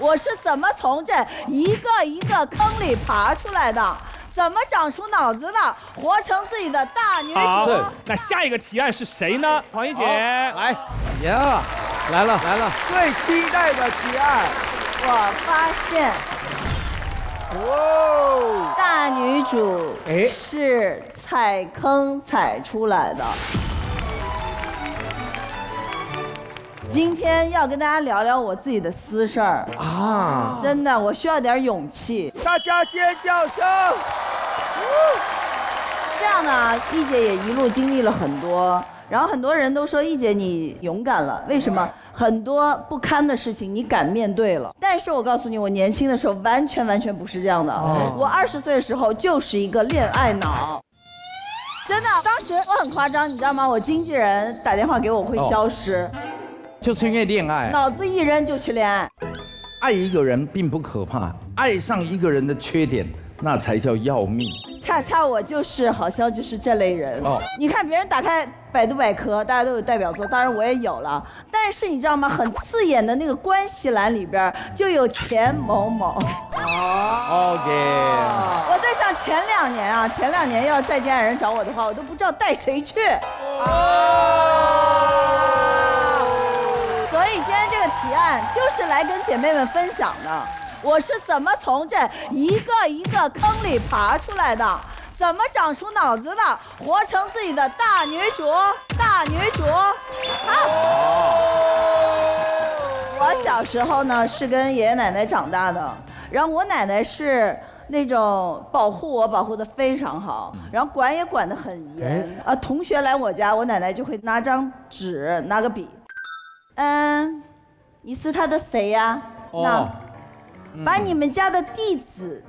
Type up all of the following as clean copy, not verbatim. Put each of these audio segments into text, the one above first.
我是怎么从这一个一个坑里爬出来的？怎么长出脑子的？活成自己的大女好主。那下一个提案是谁呢？黄怡姐，来，呀，来了。最期待的提案，我发现，哇，大女主是踩坑踩出来的。今天要跟大家聊聊我自己的私事儿啊，真的，我需要点勇气。大家尖叫声！这样呢，易姐也一路经历了很多，然后很多人都说易姐你勇敢了，为什么？很多不堪的事情你敢面对了。但是我告诉你，我年轻的时候完全不是这样的。我20岁的时候就是一个恋爱脑。真的，当时我很夸张，你知道吗？我经纪人打电话给我会消失。就是因为恋爱，脑子一扔就去恋爱。爱一个人并不可怕，爱上一个人的缺点，那才叫要命。恰恰我就是好像就是这类人。你看别人打开百度百科，大家都有代表作，当然我也有了。但是你知道吗？很刺眼的那个关系栏里边就有钱某某。OK。我在想前2年要是再见爱人找我的话，我都不知道带谁去。所以今天这个提案就是来跟姐妹们分享的，我是怎么从这一个一个坑里爬出来的，怎么长出脑子的，活成自己的大女主。我小时候呢是跟爷爷奶奶长大的，然后我奶奶是那种保护我保护得非常好，然后管也管得很严。同学来我家，我奶奶就会拿张纸拿个笔。你是他的谁呀？把你们家的地址、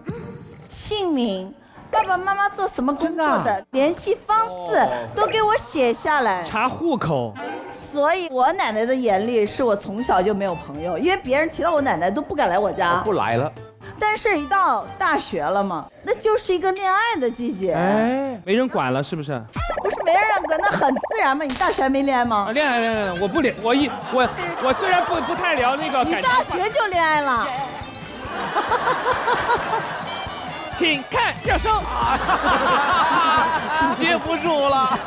姓名、爸爸妈妈做什么工作的、联系方式都给我写下来，查户口。所以我奶奶的严厉是我从小就没有朋友，因为别人提到我奶奶都不敢来我家。不来了。但是，一到大学了嘛，那就是一个恋爱的季节。没人管了，是不是？不是没人管，那很自然嘛。你大学还没恋爱吗？恋爱，我不恋，我虽然不太聊那个感情。你大学就恋爱了。请看热搜，接不住了。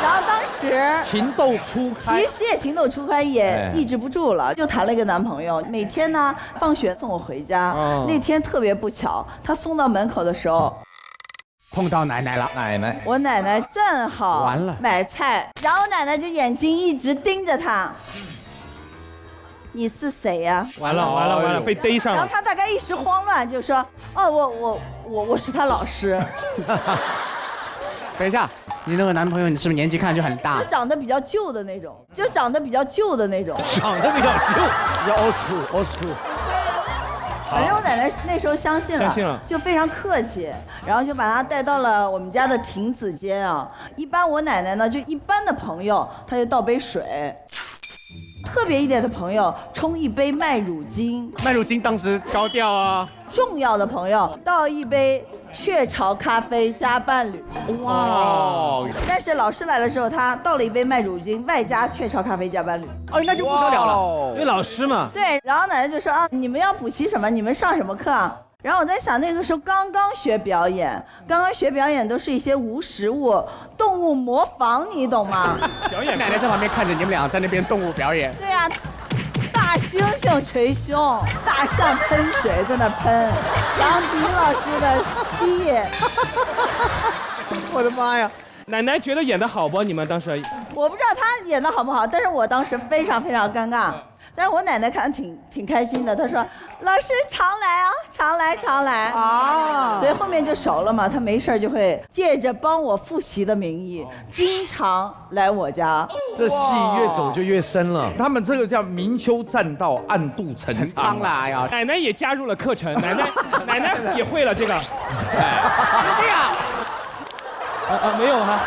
然后当时情窦初开，其实也情窦初开，也抑制不住了，就谈了一个男朋友。每天呢，放学送我回家。那天特别不巧，他送到门口的时候，碰到奶奶了。我奶奶正好完了买菜，然后奶奶就眼睛一直盯着他。你是谁呀？完了，被逮上了。然后他大概一时慌乱，就说：“我是他老师。”等一下，你那个男朋友，你是不是年纪看就很大？就长得比较旧的那种，长得比较旧，要 old school。反正我奶奶那时候相信了，就非常客气，然后就把他带到了我们家的亭子间啊。一般我奶奶呢，就一般的朋友，她就倒杯水。特别一点的朋友冲一杯麦乳精，麦乳精当时高调啊。重要的朋友倒一杯雀巢咖啡加伴侣。哇！但是老师来的时候，他倒了一杯麦乳精，外加雀巢咖啡加伴侣。那就不得了了，因为老师嘛。对，然后奶奶就说你们要补习什么？你们上什么课啊？然后我在想，那个时候刚刚学表演都是一些无实物、动物模仿，你懂吗？表演，奶奶在旁边看着你们俩在那边动物表演。对呀，大猩猩捶胸，大象喷水在那喷，杨迪老师的戏。我的妈呀！奶奶觉得演得好不？你们当时？我不知道她演得好不好，但是我当时非常尴尬。但是我奶奶看挺开心的，她说：“老师常来啊，常来啊。”所以后面就熟了嘛，她没事就会借着帮我复习的名义，经常来我家。这戏越走就越深了。他们这个叫明修栈道，暗度陈仓啦呀！奶奶也加入了课程，奶奶也会了这个。对呀。没有哈。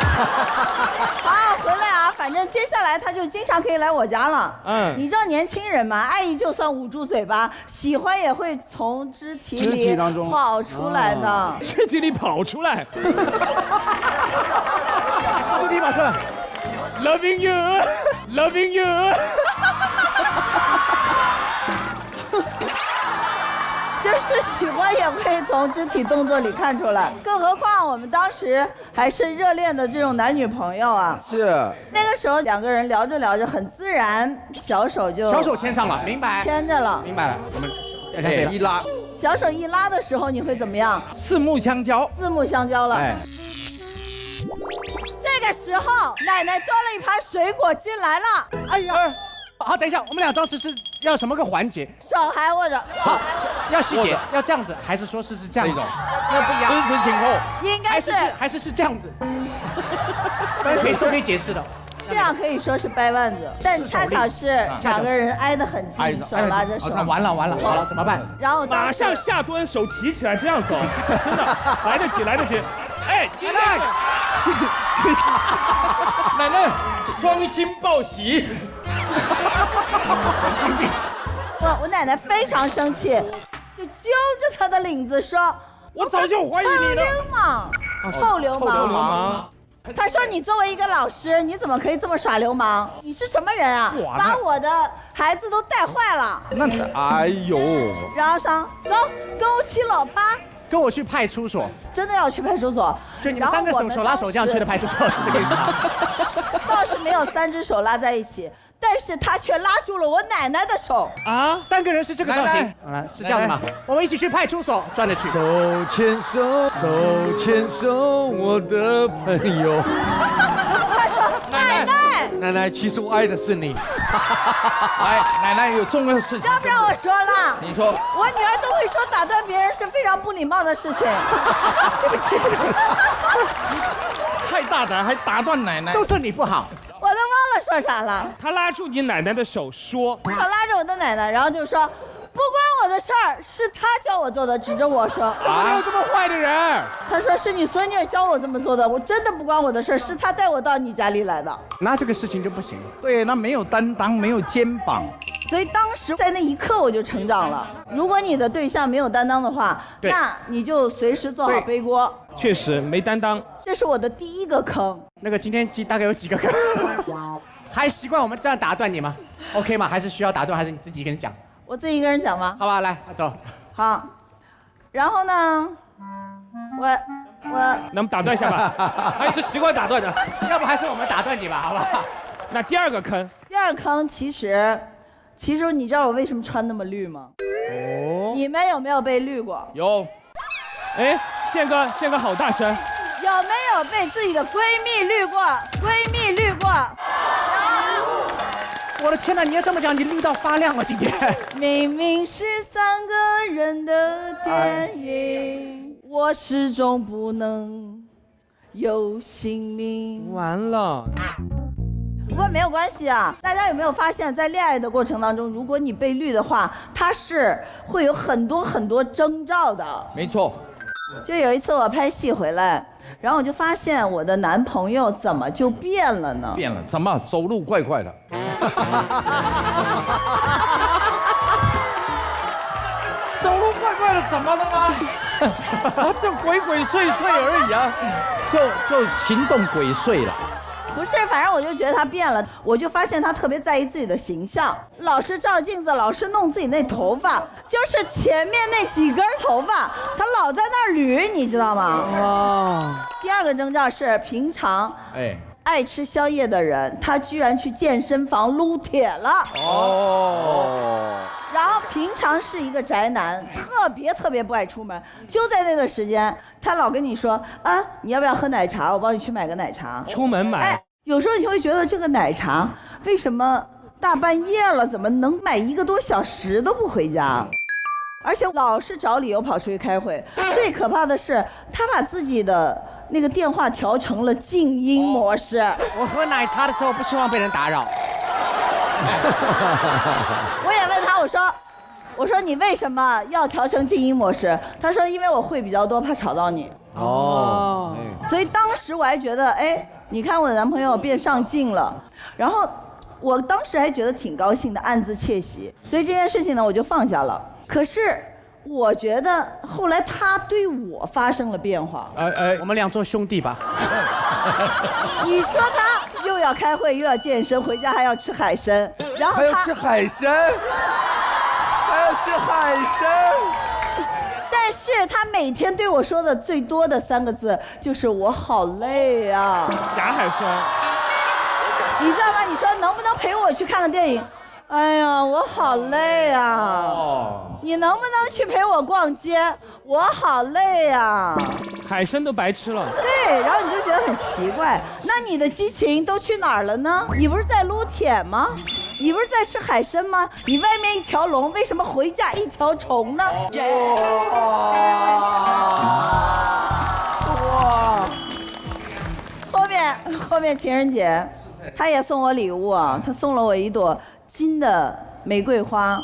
回来啊，反正接下来他就经常可以来我家了。你知道年轻人嘛，爱意就算捂住嘴巴，喜欢也会从肢体里跑出来的。肢体里跑出来。肢体跑出来。Loving you。就是喜欢也可以从肢体动作里看出来，更何况我们当时还是热恋的这种男女朋友啊。是。那个时候两个人聊着聊着，很自然，小手牵上了，明白？牵着了，明白了。我们一拉，小手一拉的时候，你会怎么样？四目相交。四目相交了。哎。这个时候，奶奶端了一盘水果进来了。哎呀！好，等一下，我们俩当时是要什么个环节？手还握着。好，要细节，要这样子，还是说是这样？这种，那不一样。支持前后。应该是还是这样子。都可以解释的。这样可以说是掰腕子，但恰巧是两个人挨得很近，手拉着手。完了，好了，怎么办？然后马上下蹲，手提起来，这样走，真的来得及。哎，奶奶，双星报喜。我奶奶非常生气，就揪着她的领子说：“我早就怀疑你了，臭流氓！”他说：“你作为一个老师，你怎么可以这么耍流氓？你是什么人啊？把我的孩子都带坏了。”哎呦！然后说：“走，跟我起裸趴。”跟我去派出所。真的要去派出所？就你们3个手拉手这样去的派出所，是这个意思吗？倒是没有3只手拉在一起。但是他却拉住了我奶奶的手啊！3个人是这个造型，是这样的吗？我们一起去派出所，转着去。手牵手，手牵手，我的朋友。他说：“奶奶，奶奶，其实我爱的是你。”奶奶有重要事情。要不让我说了？你说。我女儿都会说打断别人是非常不礼貌的事情。对不起。太大胆，还打断奶奶。都是你不好。我都忘了说啥了。他拉住你奶奶的手说：“他拉着我的奶奶，然后就说，不关我的事儿，是他教我做的。”指着我说：“怎么有这么坏的人？”他说：“是你孙女教我这么做的，我真的不关我的事儿，是他带我到你家里来的。”那这个事情就不行了。对，那没有担当，没有肩膀。所以当时在那一刻我就成长了。如果你的对象没有担当的话，那你就随时做好背锅。确实没担当。这是我的第一个坑。那个今天大概有几个坑？还习惯我们这样打断你吗 ？OK 吗？还是需要打断？还是你自己一个人讲？我自己一个人讲吗？好吧，来走。好。然后呢，我能打断一下吧？还是习惯打断的。要不还是我们打断你吧，好吧？那第二个坑。第二个坑其实你知道我为什么穿那么绿吗？哦。你们有没有被绿过？有。哎，宪哥好大声。有没有被自己的闺蜜绿过？我的天哪！你要这么讲，你绿到发亮了今天。明明是3个人的电影，我始终不能有姓名。完了。不过没有关系啊，大家有没有发现，在恋爱的过程当中，如果你被绿的话，它是会有很多征兆的。没错。就有一次我拍戏回来。然后我就发现我的男朋友怎么就变了呢？变了，怎么走路怪怪的？走路怪怪的，怎么了吗？他就鬼祟祟而已啊，就行动鬼祟了。不是，反正我就觉得他变了，我就发现他特别在意自己的形象，老是照镜子，老是弄自己那头发，就是前面那几根头发，他老在那儿捋，你知道吗？哦。第二个征兆是平常爱吃宵夜的人，他居然去健身房撸铁了。哦。然后平常是一个宅男，特别不爱出门，就在那段时间，他老跟你说啊，你要不要喝奶茶？我帮你去买个奶茶。出门买。哎，有时候你就会觉得这个奶茶为什么大半夜了，怎么能买1个多小时都不回家？而且老是找理由跑出去开会。最可怕的是，他把自己的那个电话调成了静音模式。我喝奶茶的时候不希望被人打扰。我也问他，我说你为什么要调成静音模式？他说因为我会比较多，怕吵到你。哦。所以当时我还觉得，哎，你看我的男朋友变上进了，然后我当时还觉得挺高兴的，暗自窃喜。所以这件事情呢，我就放下了。可是我觉得后来他对我发生了变化。我们俩做兄弟吧。你说他又要开会又要健身，回家还要吃海参，然后还要吃海参，还要吃海参。但是他每天对我说的最多的3个字就是我好累呀。贾海生，你知道吗？你说能不能陪我去看个电影？哎呀，我好累啊！哦，你能不能去陪我逛街？我好累啊！海参都白吃了。对，然后你就觉得很奇怪，那你的激情都去哪儿了呢？你不是在撸铁吗？你不是在吃海参吗？你外面一条龙，为什么回家一条虫呢？哇！后面情人节，他也送我礼物啊，他送了我一朵金的玫瑰花。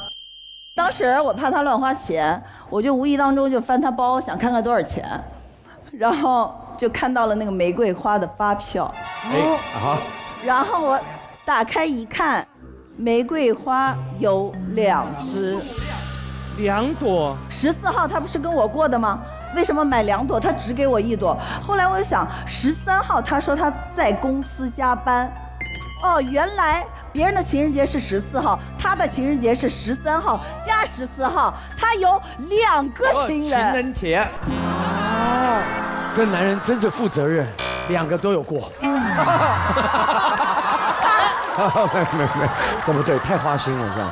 当时我怕他乱花钱，我就无意当中就翻他包，想看看多少钱，然后就看到了那个玫瑰花的发票。然后我打开一看，玫瑰花有2支，2朵。14号他不是跟我过的吗？为什么买2朵？他只给我1朵。后来我就想，13号他说他在公司加班，哦，原来别人的情人节是14号，他的情人节是13号加14号，他有2个情人。情人节。哦，这男人真是负责任，2个都有过。没，怎么对？太花心了这样。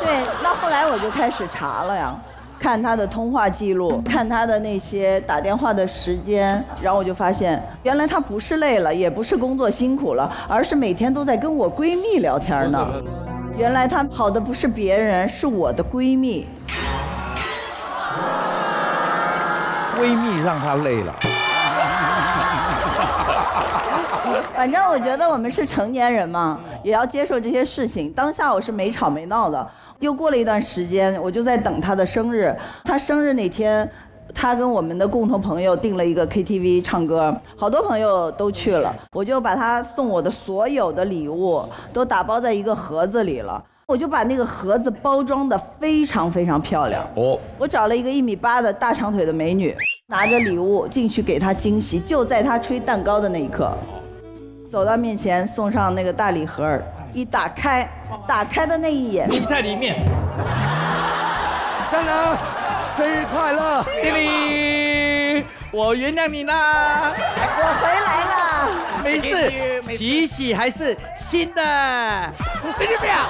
对，那后来我就开始查了呀。看他的通话记录，看他的那些打电话的时间，然后我就发现，原来他不是累了，也不是工作辛苦了，而是每天都在跟我闺蜜聊天呢。原来他跑的不是别人，是我的闺蜜。闺蜜让他累了。反正我觉得我们是成年人嘛，也要接受这些事情。当下我是没吵没闹的。又过了一段时间，我就在等他的生日。他生日那天，他跟我们的共同朋友订了一个 KTV 唱歌，好多朋友都去了。我就把他送我的所有的礼物都打包在一个盒子里了。我就把那个盒子包装得非常非常漂亮。哦，我找了一个1.8米的大长腿的美女，拿着礼物进去给他惊喜。就在他吹蛋糕的那一刻，走到面前送上那个大礼盒。一打开的那一眼，你在里面。当然，生日快乐，丽丽，我原谅你啦，我回来了，没事，洗洗还是新的，神经病啊！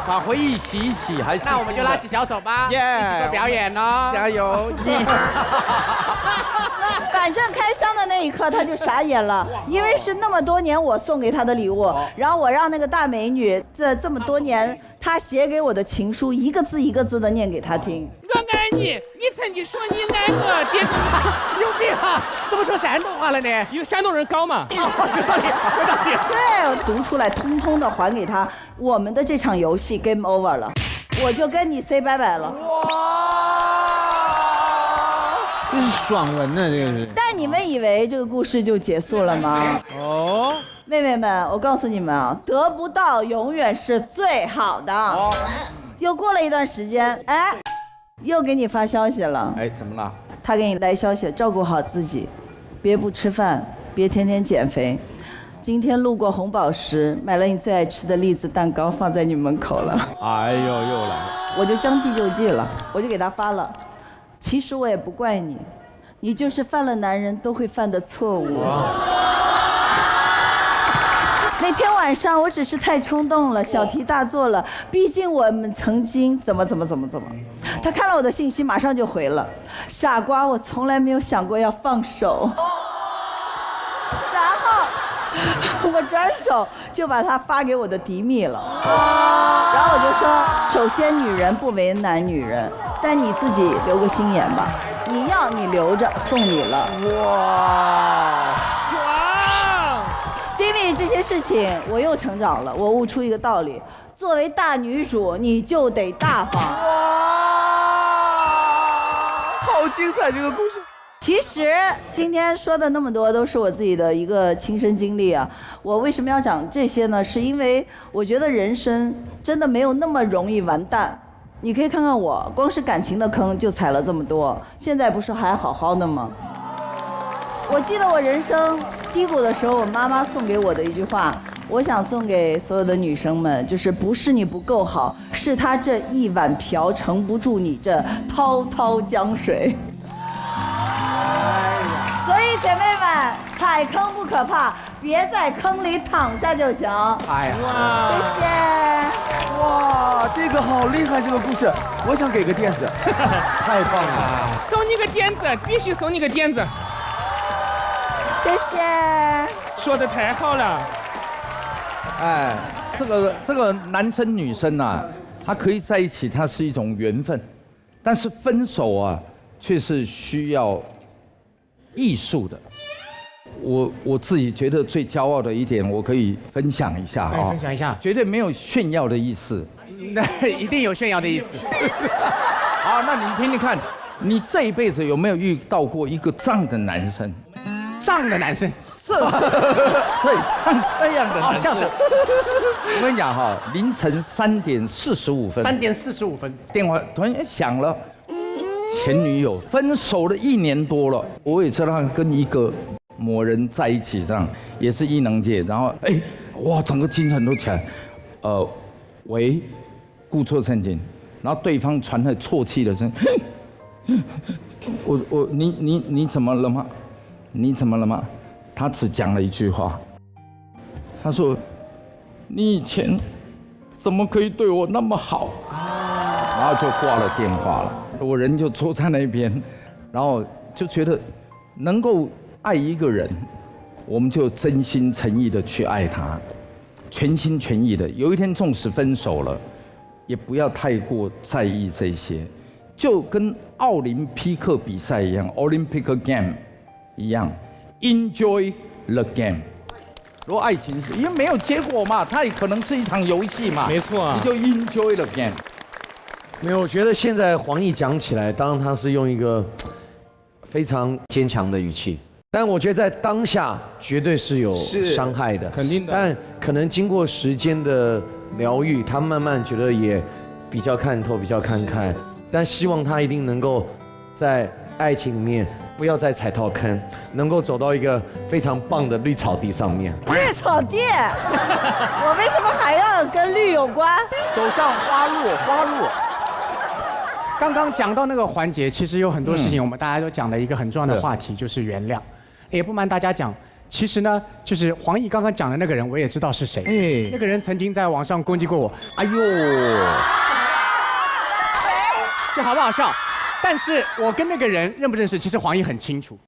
把回忆洗一洗还是。那我们就拉起小手吧， Yeah 一起做表演哦，加油！反正开箱的那一刻他就傻眼了，因为是那么多年我送给他的礼物，然后我让那个大美女这么多年她写给我的情书一个字一个字的念给他听。我爱你，你曾经说你爱我，结果有病啊！怎么说山东话了呢？一个山东人高嘛。有道理，有道理。对，我读出来，通通的还给他。我们的这场游戏 game over 了，我就跟你 say 拜拜了。这是爽文呢，这个是。但你们以为这个故事就结束了吗？哦，妹妹们，我告诉你们啊，得不到永远是最好的。哦。又过了一段时间，哎，又给你发消息了。哎，怎么了？他给你来消息，照顾好自己，别不吃饭，别天天减肥。今天路过红宝石，买了你最爱吃的栗子蛋糕，放在你门口了。哎呦，又来了。我就将计就计了，我就给他发了。其实我也不怪你，你就是犯了男人都会犯的错误。那天晚上我只是太冲动了，小题大做了。毕竟我们曾经怎么。他看了我的信息，马上就回了：傻瓜，我从来没有想过要放手。然后我转手就把他发给我的迪蜜了。然后我就说，首先女人不为难女人，但你自己留个心眼吧。你要你留着，送你了。哇，爽！经历这些事情，我又成长了。我悟出一个道理：作为大女主，你就得大方。哇，好精彩这个故事。其实今天说的那么多都是我自己的一个亲身经历啊。我为什么要讲这些呢？是因为我觉得人生真的没有那么容易完蛋。你可以看看我，光是感情的坑就踩了这么多，现在不是还好好的吗？我记得我人生低谷的时候，我妈妈送给我的一句话，我想送给所有的女生们，就是不是你不够好，是他这一碗瓢盛不住你这滔滔江水。所以姐妹们，踩坑不可怕，别在坑里躺下就行。哎呀，哇，谢谢。哇，这个好厉害，这个故事，我想给个垫子，太棒了。送你个垫子，必须送你个垫子，谢谢。说的太好了。哎，这个男生女生啊，他可以在一起，它是一种缘分，但是分手啊，却是需要艺术的。我自己觉得最骄傲的一点，我可以分享一下啊，分享一下，绝对没有炫耀的意思。那一定有炫耀的意思。好，那你听听看，你这一辈子有没有遇到过一个这样的男生？胀的男生，这样的男生，我跟你讲哈，凌晨3点45分3点45分，电话突然响了，前女友分手了1年多了，我也知道跟一个某人在一起，这样也是艺能界，然后哇，整个精神都起来，喂，顾错圣经，然后对方传来啜泣的声音，你怎么了吗？你怎么了吗？他只讲了一句话，他说：“你以前怎么可以对我那么好？”然后就挂了电话了。我人就坐在那边，然后就觉得能够爱一个人，我们就真心诚意的去爱他，全心全意的。有一天纵使分手了，也不要太过在意这些，就跟奥林匹克比赛一样 ，Olympic Game 一样 ，Enjoy the game。如果爱情是因为没有结果嘛，它也可能是一场游戏嘛，没错啊你就 Enjoy the game。没有，我觉得现在黄奕讲起来，当然他是用一个非常坚强的语气，但我觉得在当下绝对是有伤害的，肯定的但可能经过时间的疗愈，他慢慢觉得也比较看透，比较看开。但希望他一定能够在爱情里面不要再踩到坑，能够走到一个非常棒的绿草地上面。绿草地，我为什么还要跟绿有关？走上花路，花路。刚刚讲到那个环节，其实有很多事情，我们大家都讲了一个很重要的话题，就是原谅。也不瞒大家讲，其实呢，就是黄奕刚刚讲的那个人，我也知道是谁。那个人曾经在网上攻击过我。哎呦，这好不好笑？但是我跟那个人认不认识，其实黄奕很清楚。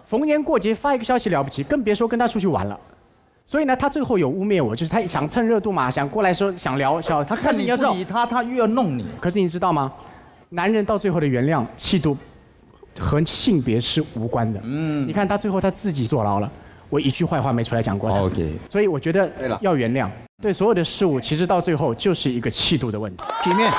逢年过节发一个消息了不起，更别说跟他出去玩了。所以呢，他最后有污蔑我，就是他想蹭热度嘛，想过来说想聊笑。他看你不理他，他又要弄你。可是你知道吗？男人到最后的原谅、气度和性别是无关的。你看他最后他自己坐牢了，我一句坏话没出来讲过。OK， 所以我觉得要原谅。对所有的事物，其实到最后就是一个气度的问题。体面。